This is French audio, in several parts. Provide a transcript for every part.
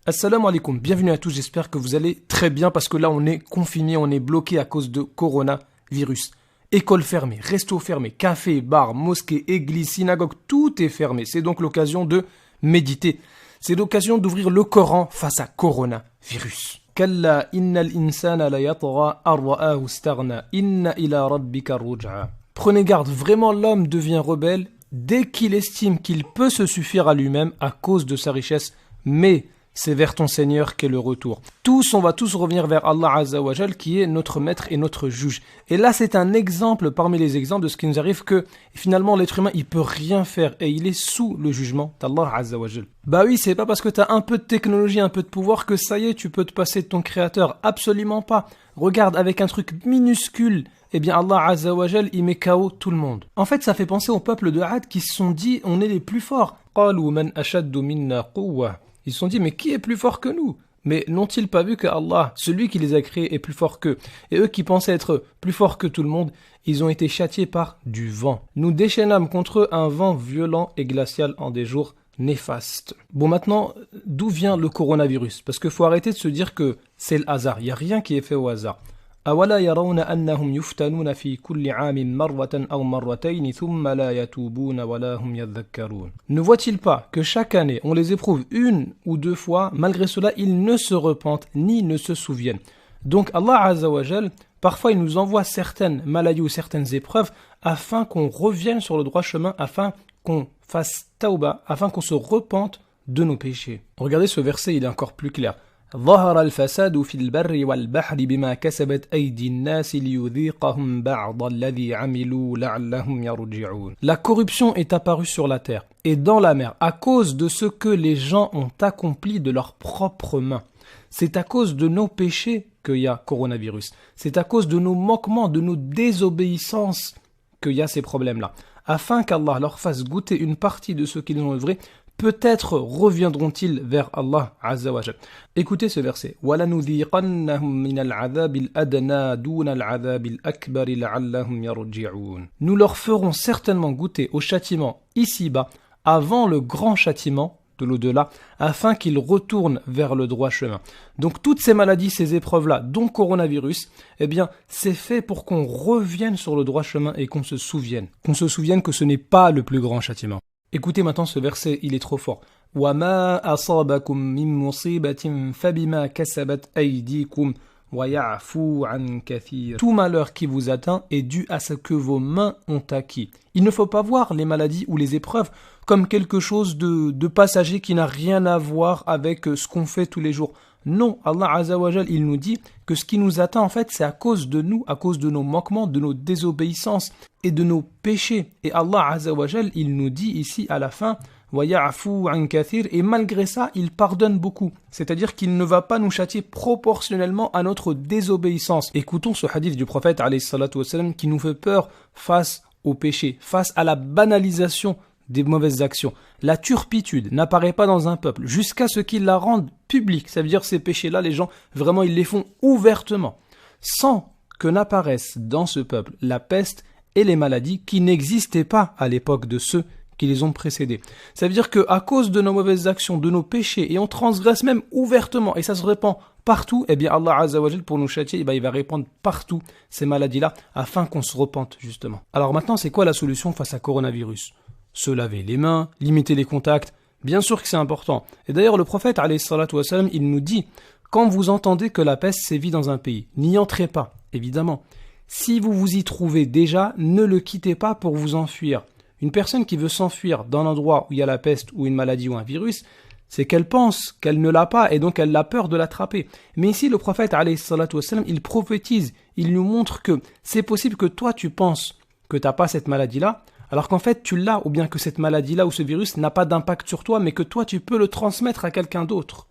Assalamu alaikum, bienvenue à tous, j'espère que vous allez très bien parce que là on est confiné, on est bloqué à cause de coronavirus. École fermée, resto fermé, café, bar, mosquée, église, synagogue, tout est fermé. C'est donc l'occasion de méditer. C'est l'occasion d'ouvrir le Coran face à coronavirus. Kalla innal insana la yatgha ar ra'ahu istaghna inna ila rabbika ruj'a. Prenez garde, vraiment l'homme devient rebelle dès qu'il estime qu'il peut se suffire à lui-même à cause de sa richesse, mais c'est vers ton Seigneur qu'est le retour. On va tous revenir vers Allah Azza wa Jal qui est notre maître et notre juge. Et là, c'est un exemple parmi les exemples de ce qui nous arrive que finalement l'être humain, il peut rien faire et il est sous le jugement d'Allah Azza wa Jal. Bah oui, c'est pas parce que t'as un peu de technologie, un peu de pouvoir que ça y est, tu peux te passer de ton créateur. Absolument pas. Regarde, avec un truc minuscule, eh bien Allah Azza wa Jal, il met KO tout le monde. En fait, ça fait penser au peuple de Had qui se sont dit, on est les plus forts. قَالُوا مَنْ أَشَدُّ مِنَّا قُوَّةً. Ils se sont dit, mais qui est plus fort que nous? Mais n'ont-ils pas vu que Allah, celui qui les a créés, est plus fort qu'eux? Et eux qui pensaient être plus forts que tout le monde, ils ont été châtiés par du vent. Nous déchaînâmes contre eux un vent violent et glacial en des jours néfastes. Bon, maintenant, d'où vient le coronavirus? Parce qu'il faut arrêter de se dire que c'est le hasard. Il n'y a rien qui est fait au hasard. أَوَلَا يَرَوْنَ أَنَّهُمْ يُفْتَنُونَ فِي كُلِّ عَامٍ مَرَّةً أَوْ مَرَّتَيْنِ ثُمَّ لَا يَتُوبُونَ وَلَا هُمْ يَذَّكَّرُونَ. Ne voit-il pas que chaque année, on les éprouve une ou deux fois, malgré cela, ils ne se repentent ni ne se souviennent. Donc Allah Azza wa Jal, parfois il nous envoie certaines maladies ou certaines épreuves afin qu'on revienne sur le droit chemin, afin qu'on fasse tauba, afin qu'on se repente de nos péchés. Regardez ce verset, il est encore plus clair. ظهر الفساد في البر والبحر بما كسبت أيدي الناس ليذيقهم بعض الذي عملوا لعلهم يرجعون. La corruption est apparue sur la terre et dans la mer à cause de ce que les gens ont accompli de leurs propres mains. C'est à cause de nos péchés qu'il y a coronavirus. C'est à cause de nos manquements, de nos désobéissances qu'il y a ces problèmes-là. Afin qu'Allah leur fasse goûter une partie de ce qu'ils ont œuvré, peut-être reviendront-ils vers Allah Azza wa Jal. Écoutez ce verset. وَلَنُذِيقَنَّهُمْ مِنَ الْعَذَابِ الْأَدْنَى دُونَ الْعَذَابِ الْأَكْبَرِ لَعَلَّهُمْ يَرْجِعُونَ. Nous leur ferons certainement goûter au châtiment ici-bas avant le grand châtiment de l'au-delà, afin qu'ils retournent vers le droit chemin. Donc toutes ces maladies, ces épreuves-là, dont coronavirus, eh bien, c'est fait pour qu'on revienne sur le droit chemin et qu'on se souvienne que ce n'est pas le plus grand châtiment. Écoutez maintenant ce verset, il est trop fort. وَمَا أَصَابَكُم مِّن مُّصِيبَةٍ فَبِمَا كَسَبَتْ أَيْدِيكُمْ وَيَعْفُو عَن كَثِيرٍ. Tout malheur qui vous atteint est dû à ce que vos mains ont acquis. Il ne faut pas voir les maladies ou les épreuves comme quelque chose de passager qui n'a rien à voir avec ce qu'on fait tous les jours. Non, Allah Azza wa Jal, il nous dit que ce qui nous atteint en fait, c'est à cause de nous, à cause de nos manquements, de nos désobéissances et de nos péchés. Et Allah Azza wa Jal, il nous dit ici à la fin, وَيَعْفُو عَن كَثِيرٍ, et malgré ça, il pardonne beaucoup. C'est-à-dire qu'il ne va pas nous châtier proportionnellement à notre désobéissance. Écoutons ce hadith du prophète alayhi salatu wassalam qui nous fait peur face au péché, face à la banalisation des mauvaises actions. La turpitude n'apparaît pas dans un peuple jusqu'à ce qu'il la rende publique. Ça veut dire ces péchés-là, les gens, vraiment, ils les font ouvertement, sans que n'apparaissent dans ce peuple la peste et les maladies qui n'existaient pas à l'époque de ceux qui les ont précédés. Ça veut dire qu'à cause de nos mauvaises actions, de nos péchés, et on transgresse même ouvertement, et ça se répand partout, eh bien Allah Azza wa Jal, pour nous châtier, il va répandre partout ces maladies-là, afin qu'on se repente, justement. Alors maintenant, c'est quoi la solution face à coronavirus? Se laver les mains, limiter les contacts, bien sûr que c'est important. Et d'ailleurs, le prophète, alayhi salatu wassalam, il nous dit, quand vous entendez que la peste sévit dans un pays, n'y entrez pas, évidemment. Si vous vous y trouvez déjà, ne le quittez pas pour vous enfuir. Une personne qui veut s'enfuir dans l'endroit où il y a la peste ou une maladie ou un virus, c'est qu'elle pense qu'elle ne l'a pas et donc elle a peur de l'attraper. Mais ici, le prophète, alayhi salatu wassalam, il prophétise, il nous montre que c'est possible que toi tu penses que tu n'as pas cette maladie-là, alors qu'en fait tu l'as, ou bien que cette maladie-là ou ce virus n'a pas d'impact sur toi, mais que toi tu peux le transmettre à quelqu'un d'autre.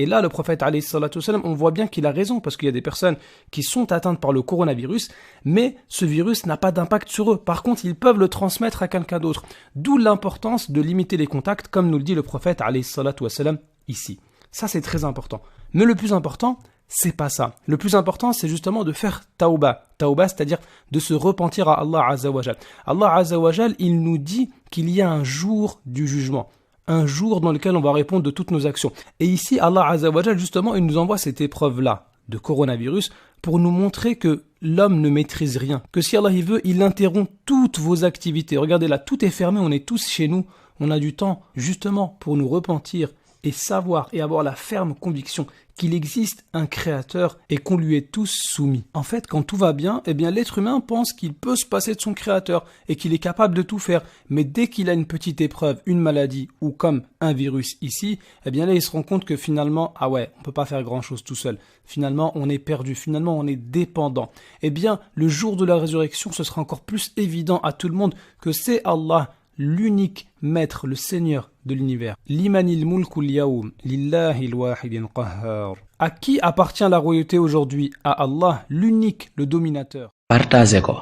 Et là, le prophète, alayhi salatu wassalam, on voit bien qu'il a raison, parce qu'il y a des personnes qui sont atteintes par le coronavirus, mais ce virus n'a pas d'impact sur eux. Par contre, ils peuvent le transmettre à quelqu'un d'autre. D'où l'importance de limiter les contacts, comme nous le dit le prophète, alayhi salatu wassalam, ici. Ça, c'est très important. Mais le plus important, c'est pas ça. Le plus important, c'est justement de faire tauba. Tauba, c'est-à-dire de se repentir à Allah Azza wa Jal. Allah Azza wa Jal, il nous dit qu'il y a un jour du jugement. un jour dans lequel on va répondre de toutes nos actions. Et ici, Allah Azza wa Jal, justement, il nous envoie cette épreuve-là de coronavirus pour nous montrer que l'homme ne maîtrise rien, que si Allah il veut, il interrompt toutes vos activités. Regardez là, tout est fermé, on est tous chez nous, on a du temps justement pour nous repentir et savoir et avoir la ferme conviction qu'il existe un créateur et qu'on lui est tous soumis. En fait, quand tout va bien, eh bien l'être humain pense qu'il peut se passer de son créateur et qu'il est capable de tout faire. Mais dès qu'il a une petite épreuve, une maladie ou comme un virus ici, eh bien là il se rend compte que finalement, ah ouais, on peut pas faire grand chose tout seul. Finalement, on est perdu, finalement on est dépendant. Eh bien, le jour de la résurrection, ce sera encore plus évident à tout le monde que c'est Allah, l'unique maître, le Seigneur de l'univers. Limanil mulkul yawm, lillahil wahidin qahhar. À qui appartient la royauté aujourd'hui? À Allah, l'unique, le dominateur. Partagez ko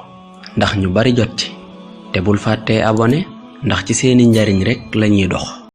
ndax ñu bari jot ci te bul fàtte abonné ndax ci seeni njariñ rek lañuy dox.